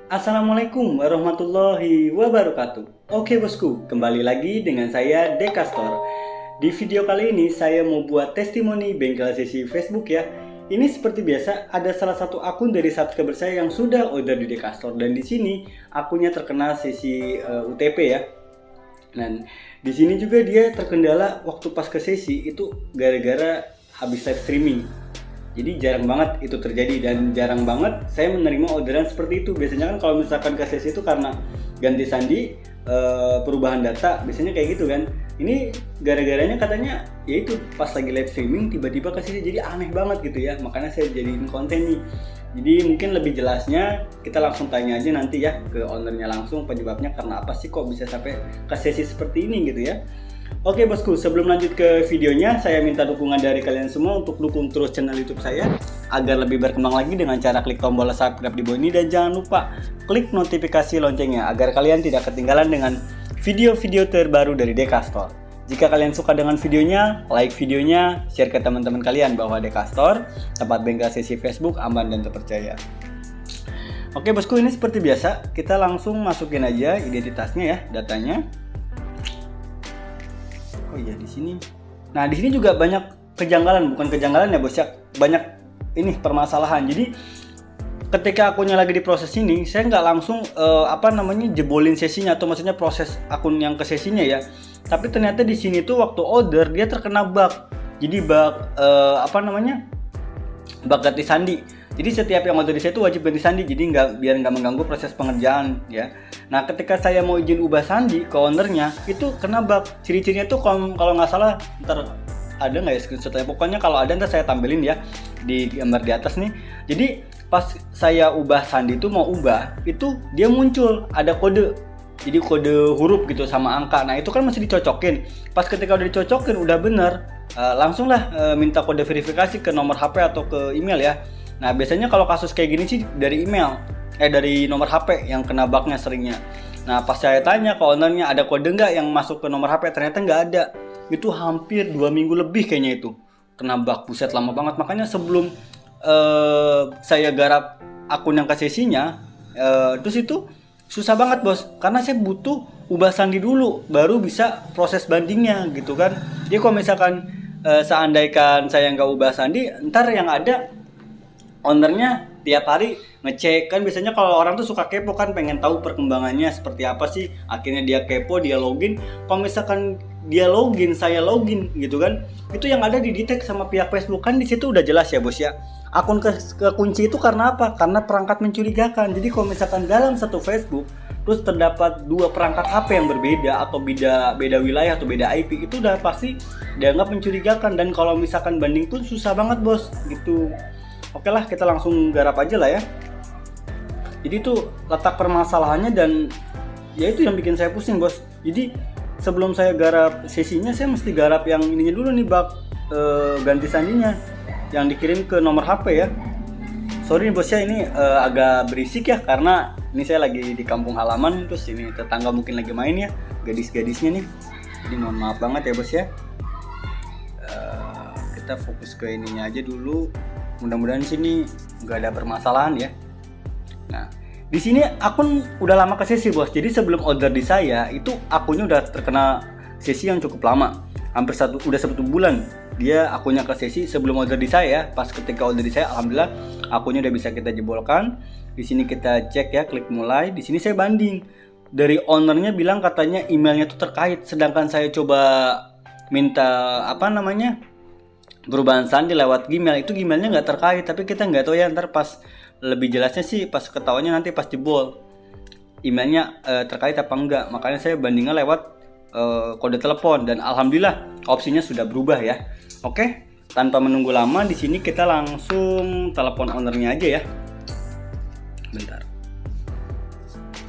Assalamualaikum warahmatullahi wabarakatuh. Oke bosku, kembali lagi dengan saya Dekastor. Di video kali ini saya mau buat testimoni bengkel sesi Facebook ya. Ini seperti biasa ada salah satu akun dari subscriber saya yang sudah order di Dekastor, dan di sini akunnya terkena sesi UTP ya. Dan di sini juga dia terkendala waktu pas ke sesi itu gara-gara habis live streaming. Jadi jarang banget itu terjadi, dan jarang banget saya menerima orderan seperti itu. Biasanya kan kalau misalkan ke sesi itu karena ganti sandi, perubahan data, biasanya kayak gitu kan. Ini gara-garanya katanya yaitu pas lagi live streaming tiba-tiba ke sesi, jadi aneh banget gitu ya. Makanya saya jadiin konten nih. Jadi mungkin lebih jelasnya kita langsung tanya aja nanti ya ke ownernya langsung penyebabnya karena apa sih kok bisa sampai ke sesi seperti ini gitu ya. Oke bosku, sebelum lanjut ke videonya, saya minta dukungan dari kalian semua untuk dukung terus channel YouTube saya agar lebih berkembang lagi dengan cara klik tombol subscribe di bawah ini, dan jangan lupa klik notifikasi loncengnya agar kalian tidak ketinggalan dengan video-video terbaru dari Dekastor. Jika kalian suka dengan videonya, like videonya, share ke teman-teman kalian bahwa Dekastor, tempat bengkel sesi Facebook aman dan terpercaya. Oke bosku, ini seperti biasa, kita langsung masukin aja identitasnya ya, datanya. Oh iya di sini. Nah di sini juga banyak kejanggalan, bukan kejanggalan ya bos ya, banyak ini permasalahan. Jadi ketika akunnya lagi diproses ini, saya nggak langsung jebolin sesinya, atau maksudnya proses akun yang ke sesinya ya. Tapi ternyata di sini tuh waktu order dia terkena bug. Jadi bug bug ganti sandi. Jadi setiap yang order di saya itu wajib ganti sandi, jadi biar nggak mengganggu proses pengerjaan ya. Nah ketika saya mau izin ubah sandi ke ownernya itu kena bug. Ciri-cirinya tuh kalau nggak salah, ntar ada nggak ya screenshotnya? Pokoknya kalau ada ntar saya tampilin ya di gambar di atas nih. Jadi pas saya ubah sandi itu mau ubah, itu dia muncul ada kode. Jadi kode huruf gitu sama angka. Nah itu kan masih dicocokin. Pas ketika udah dicocokin udah bener, langsunglah minta kode verifikasi ke nomor HP atau ke email ya. Nah biasanya kalau kasus kayak gini sih dari email, dari nomor HP yang kena bugnya seringnya. Nah pas saya tanya ke ownernya ada kode nggak yang masuk ke nomor HP, ternyata nggak ada. Itu hampir 2 minggu lebih kayaknya itu kena bug, buset lama banget. Makanya sebelum saya garap akun yang ke sesinya, terus itu susah banget bos, karena saya butuh ubah sandi dulu baru bisa proses bandingnya gitu kan. Jadi kalau misalkan seandainya saya nggak ubah sandi, ntar yang ada ownernya tiap hari ngecek kan. Biasanya kalau orang tuh suka kepo kan, pengen tahu perkembangannya seperti apa sih. Akhirnya dia kepo, dia login. Kalau misalkan dia login, saya login gitu kan, itu yang ada didetek sama pihak Facebook kan. Di situ udah jelas ya bos ya, akun kekunci itu karena apa? Karena perangkat mencurigakan. Jadi kalau misalkan dalam satu Facebook terus terdapat 2 perangkat HP yang berbeda atau beda wilayah atau beda IP, itu udah pasti dianggap mencurigakan. Dan kalau misalkan banding tuh susah banget bos gitu. Oke lah, kita langsung garap aja lah ya. Jadi itu letak permasalahannya, dan ya itu yang bikin saya pusing bos. Jadi sebelum saya garap sesinya, saya mesti garap yang ininya dulu nih, bug ganti sandinya yang dikirim ke nomor HP ya. Sorry nih bos ya, ini agak berisik ya karena ini saya lagi di kampung halaman, terus ini tetangga mungkin lagi main ya, gadis-gadisnya nih. Jadi mohon maaf banget ya bos ya. Kita fokus ke ininya aja dulu. Mudah-mudahan sini nggak ada permasalahan ya. Nah, di sini akun udah lama ke sesi bos. Jadi sebelum order di saya itu akunnya udah terkena sesi yang cukup lama. Hampir udah 1 bulan dia akunnya ke sesi sebelum order di saya. Pas ketika order di saya, alhamdulillah akunnya udah bisa kita jebolkan. Di sini kita cek ya, klik mulai. Di sini saya banding. Dari ownernya bilang katanya emailnya tuh terkait, sedangkan saya coba minta perubahan sandi lewat Gmail, itu Gmailnya nggak terkait. Tapi kita nggak tahu ya, ntar pas lebih jelasnya sih pas ketahuannya nanti pas jebol emailnya terkait apa enggak. Makanya saya bandingnya lewat kode telepon, dan alhamdulillah opsinya sudah berubah ya. Oke, tanpa menunggu lama di sini kita langsung telepon ownernya aja ya. Bentar,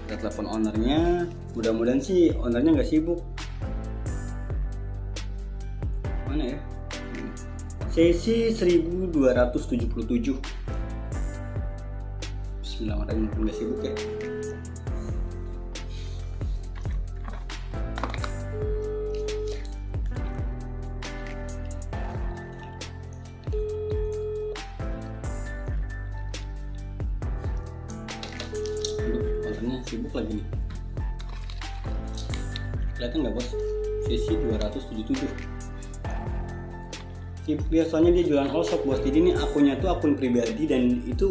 kita telepon ownernya. Mudah-mudahan sih ownernya nggak sibuk. Mana ya? Sesi 1277. Bismillahirrahmanirrahim, nggak sibuk ya. Ownernya sibuk lagi nih. Kelihatan nggak bos? Sesi 277. Sibuk dia, soalnya dia jualan all shop bos. Jadi ini akunnya tuh akun pribadi dan itu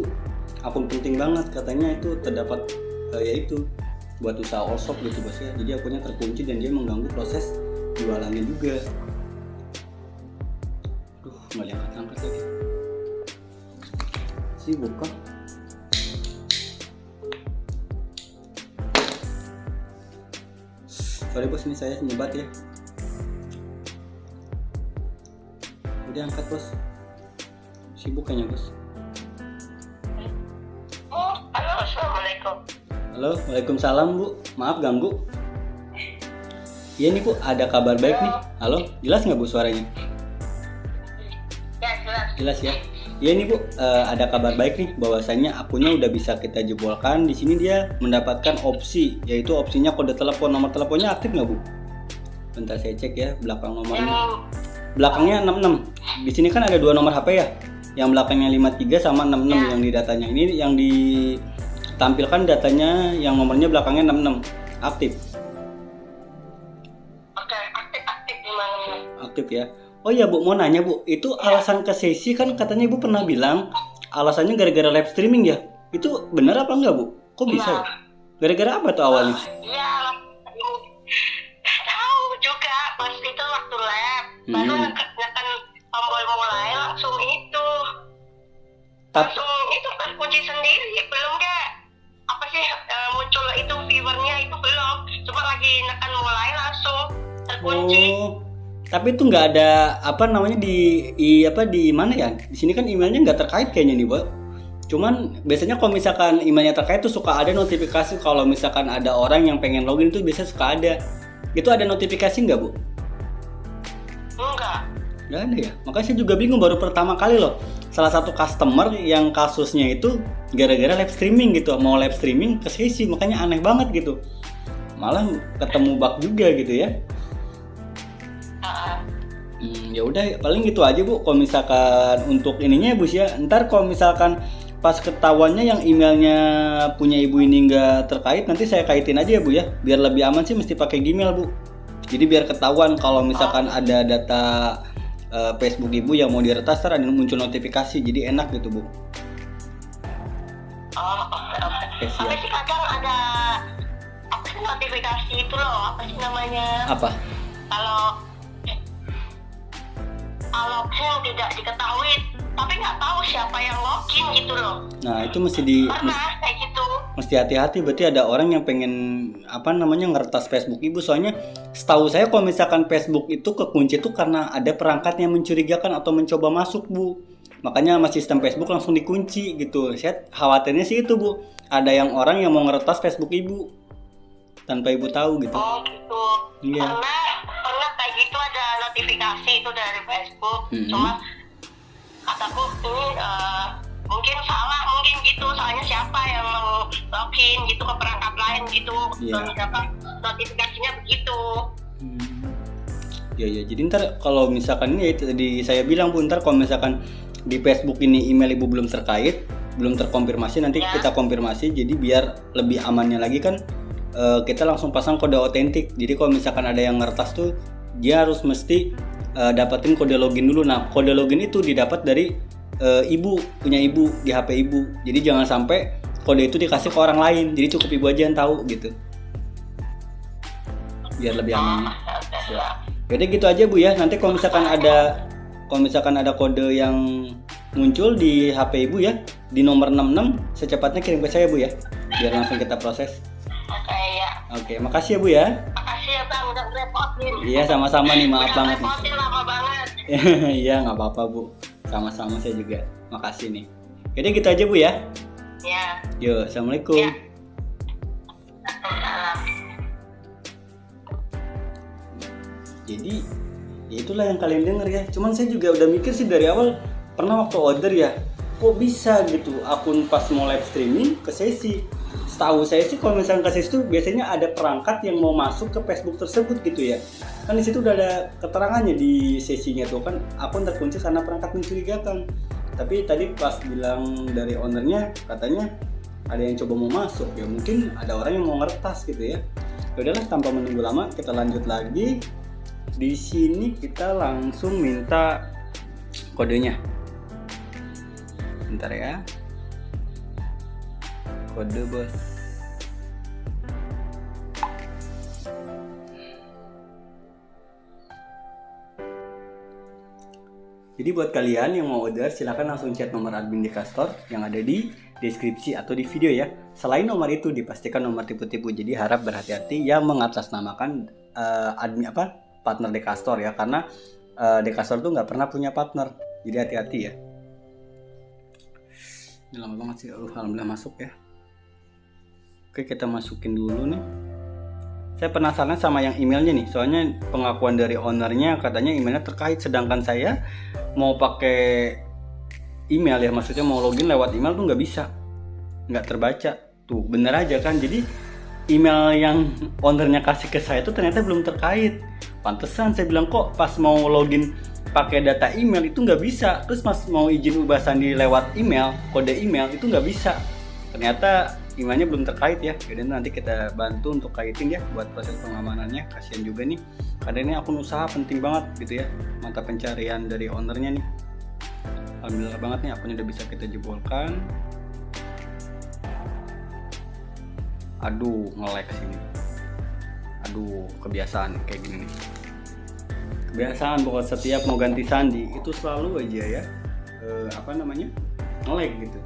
akun penting banget, katanya itu terdapat yaitu buat usaha all shop gitu bos ya. Jadi akunnya terkunci dan dia mengganggu proses jualannya juga. Aduh, nggak diangkat-angkat lagi. Sibuk kan? Sorry bos, ini saya nyebat ya. Udah angkat bos. Sibuk kayaknya bos. Halo, assalamualaikum. Halo, waalaikumsalam bu. Maaf ganggu. Iya nih bu, ada kabar baik nih. Halo, jelas nggak bu suaranya? Ya, jelas. Jelas ya. Iya nih bu, ada kabar baik nih bahwasanya akunnya udah bisa kita jebolkan. Di sini dia mendapatkan opsi, yaitu opsinya kode telepon. Nomor teleponnya aktif nggak bu? Bentar saya cek ya belakang nomornya. Belakangnya 66. Di sini kan ada dua nomor HP ya. Yang belakangnya 53 sama 66 yang di datanya. Ini yang ditampilkan datanya yang nomornya belakangnya 66. Aktif. Oke, aktif gimana? Aktif ya. Oh iya bu, mau nanya bu, itu alasan ke sesi kan katanya ibu pernah bilang alasannya gara-gara live streaming ya? Itu benar apa enggak bu? Kok bisa ya? Gara-gara apa tuh awalnya? Iya, tahu juga pas itu waktu lab baru neken tombol mulai langsung itu. Langsung itu terkunci sendiri, belum deh. Apa sih muncul itu viewernya itu belum. Cuma lagi neken mulai langsung terkunci. Oh. Tapi itu nggak ada apa namanya di mana ya? Di sini kan emailnya nggak terkait kayaknya nih, Bu. Cuman biasanya kalau misalkan emailnya terkait tuh suka ada notifikasi kalau misalkan ada orang yang pengen login tuh biasanya suka ada. Itu ada notifikasi nggak, Bu? Enggak. Nggak ada ya. Makanya saya juga bingung, baru pertama kali loh. Salah satu customer yang kasusnya itu gara-gara live streaming gitu, mau live streaming ke sesi, makanya aneh banget gitu. Malah ketemu bug juga gitu ya. Ya udah paling gitu aja Bu. Kalau misalkan untuk ininya ya Bu ya, ntar kalau misalkan pas ketahuannya yang emailnya punya ibu ini nggak terkait, nanti saya kaitin aja ya Bu ya, biar lebih aman sih mesti pakai Gmail Bu. Jadi biar ketahuan kalau misalkan ada data Facebook ibu yang mau diretas, ntar ada muncul notifikasi, jadi enak gitu Bu. Tapi sih kadang ada apa sih notifikasi itu loh, apa sih namanya? Apa? Kalau login tidak diketahui, tapi nggak tahu siapa yang login gitu loh. Nah itu mesti kayak gitu. Mesti hati-hati, berarti ada orang yang pengen ngeretas Facebook ibu. Soalnya setahu saya kalau misalkan Facebook itu kekunci itu karena ada perangkat yang mencurigakan atau mencoba masuk Bu. Makanya sama sistem Facebook langsung dikunci gitu. Saya khawatirnya sih itu Bu, ada yang orang yang mau ngeretas Facebook ibu tanpa ibu tahu gitu. Oh gitu. Iya. Pernah kayak gitu, ada notifikasi itu dari Facebook. Cuma kataku ini mungkin salah, mungkin gitu. Soalnya siapa yang mau login gitu ke perangkat lain gitu. Notifikasinya begitu. Ya, jadi ntar kalau misalkan ini ya, tadi saya bilang Bu, ntar kalau misalkan di Facebook ini email ibu belum terkait, belum terkonfirmasi, nanti kita konfirmasi. Jadi biar lebih amannya lagi kan, kita langsung pasang kode otentik. Jadi kalau misalkan ada yang ngeretas tuh, dia harus mesti dapetin kode login dulu. Nah kode login itu didapat dari ibu, punya ibu di HP ibu. Jadi jangan sampai kode itu dikasih ke orang lain, jadi cukup ibu aja yang tahu gitu, biar lebih aman. Jadi gitu aja Bu ya. Nanti kalau misalkan ada kode yang muncul di HP ibu ya, di nomor 66, secepatnya kirim ke saya Bu ya, biar langsung kita proses. Oke, makasih ya Bu ya. Makasih ya Bang, udah ngerepotin. Iya, sama-sama nih, maaf banget nih. Ngerepotin lama banget. Iya, nggak apa-apa Bu. Sama-sama saya juga. Makasih nih. Jadi gitu aja Bu ya. Ya. Yuk, assalamualaikum. Ya. Salam. Jadi ya itulah yang kalian denger ya. Cuman saya juga udah mikir sih dari awal, pernah waktu order ya, kok bisa gitu akun pas mau live streaming ke sesi. Setahu saya sih kalau misalnya ke sesi itu biasanya ada perangkat yang mau masuk ke Facebook tersebut gitu ya. Kan di situ udah ada keterangannya di sesinya tuh kan, akun terkunci karena perangkat mencurigakan. Tapi tadi pas bilang dari ownernya katanya ada yang coba mau masuk, ya mungkin ada orang yang mau ngeretas gitu ya. Ya udahlah, tanpa menunggu lama kita lanjut lagi. Di sini kita langsung minta kodenya. Bentar ya. Kode bos. Jadi buat kalian yang mau order, silahkan langsung chat nomor admin Dekastor yang ada di deskripsi atau di video ya. Selain nomor itu dipastikan nomor tipu-tipu. Jadi harap berhati-hati yang mengatasnamakan admin partner Dekastor ya, karena Dekastor tuh nggak pernah punya partner. Jadi hati-hati ya. Ini lama banget sih, alhamdulillah masuk ya. Oke, kita masukin dulu nih. Saya penasaran sama yang emailnya nih, soalnya pengakuan dari ownernya katanya emailnya terkait, sedangkan saya mau pakai email ya, maksudnya mau login lewat email tuh nggak bisa, nggak terbaca. Tuh bener aja kan, jadi email yang ownernya kasih ke saya tuh ternyata belum terkait. Pantesan saya bilang kok pas mau login pakai data email itu nggak bisa, terus pas mau izin ubah sandi lewat email, kode email itu nggak bisa. Ternyata emailnya belum terkait ya. Jadi nanti kita bantu untuk kaitin ya buat proses pengamanannya. Kasian juga nih, karena ini akun usaha penting banget gitu ya, mata pencarian dari ownernya nih. Alhamdulillah banget nih akunnya udah bisa kita jebolkan. Aduh, nge-lag sini. Aduh, kebiasaan kayak gini nih. Kebiasaan pokoknya setiap mau ganti sandi itu selalu aja ya nge-lag gitu.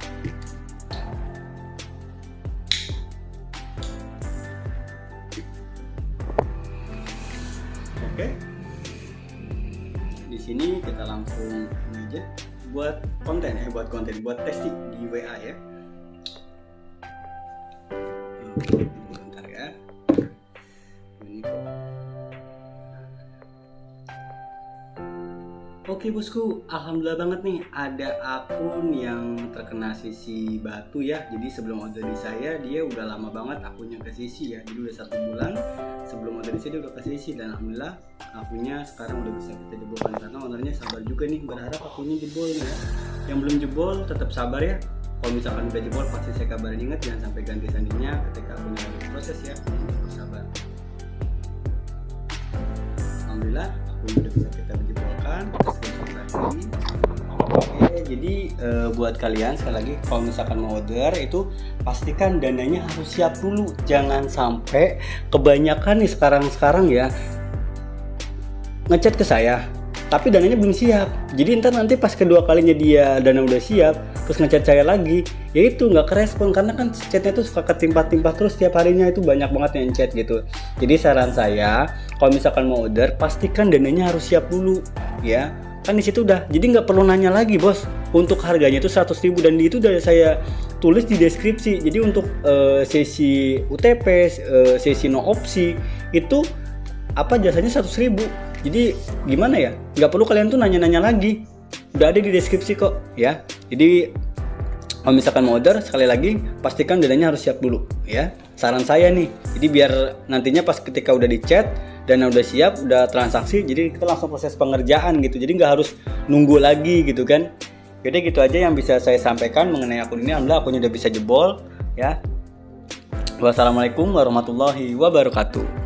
Oke. Di sini kita langsung ini aja buat konten buat testing di WA ya. Bentar ya. Ini kok. Oke bosku, alhamdulillah banget nih ada akun yang terkena sisi batu ya. Jadi sebelum order di saya dia udah lama banget akunnya ke sisi ya. Jadi udah 1 bulan sebelum order di saya dia udah ke sisi, dan alhamdulillah akunnya sekarang udah bisa kita jebolkan karena ownernya sabar juga nih, berharap akunnya jebol nih ya. Yang belum jebol tetap sabar ya. Kalau misalkan udah jebol pasti saya kabarin, ingat jangan sampai ganti sandinya ketika akunnya lagi proses ya. Sabar. Alhamdulillah akunnya udah bisa kita jebolkan. Oke, jadi buat kalian sekali lagi kalau misalkan mau order itu pastikan dananya harus siap dulu. Jangan sampai kebanyakan nih sekarang ya ngechat ke saya tapi dananya belum siap. Jadi nanti pas kedua kalinya dia dana udah siap terus ngechat saya lagi, ya itu nggak kerespon karena kan chatnya tuh suka ketimpa-timpa terus tiap harinya, itu banyak banget yang chat gitu. Jadi saran saya kalau misalkan mau order pastikan dananya harus siap dulu ya. Kan di situ udah, jadi nggak perlu nanya lagi bos. Untuk harganya itu 100.000 dan itu udah saya tulis di deskripsi. Jadi untuk sesi UTP, sesi no opsi itu jasanya 100.000. Jadi gimana ya? Nggak perlu kalian tuh nanya-nanya lagi. Udah ada di deskripsi kok ya. Jadi kalau misalkan mau order sekali lagi pastikan dananya harus siap dulu ya. Saran saya nih. Jadi biar nantinya pas ketika udah di chat dana udah siap, udah transaksi, jadi kita langsung proses pengerjaan gitu. Jadi nggak harus nunggu lagi gitu kan. Jadi gitu aja yang bisa saya sampaikan mengenai akun ini. Alhamdulillah akunnya udah bisa jebol ya. Wassalamualaikum warahmatullahi wabarakatuh.